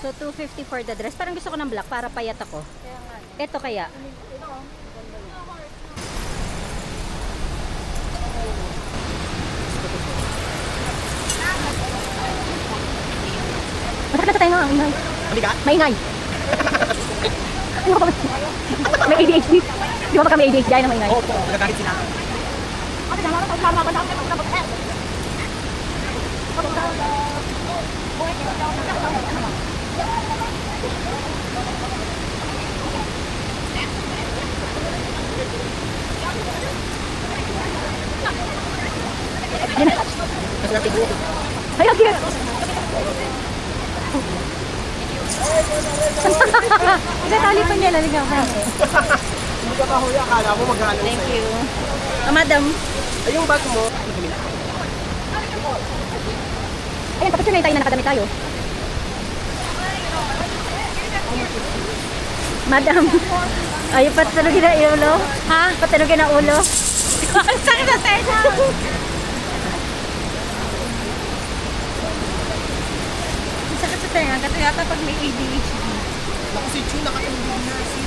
So, 250 for the dress. Parang gusto ko ng black para payat ako. Ito kaya. Masakit na tayo nga, ingay. Maingay. May ADHD. Di ba kami ADHD ay na maingay? Oo, nagagalit sila. Kasi natin buo. Ay, ang cute! Hindi, tali pa niya. Laligawan. Hindi ka kahuya, akala mo mag-ano Thank sa'yo. you. Madam. Ay, yung bag mo. Ayan, tapos yun na yung tayo na nakadami tayo. Madam. Ay, patalugin na ulo. Ha? Patalugin na ulo. Ang sakit na tayo. Ang sakit sa tenga. Kasi yata pag may ADHD. Naku, si Chu, nakatulog na. Si.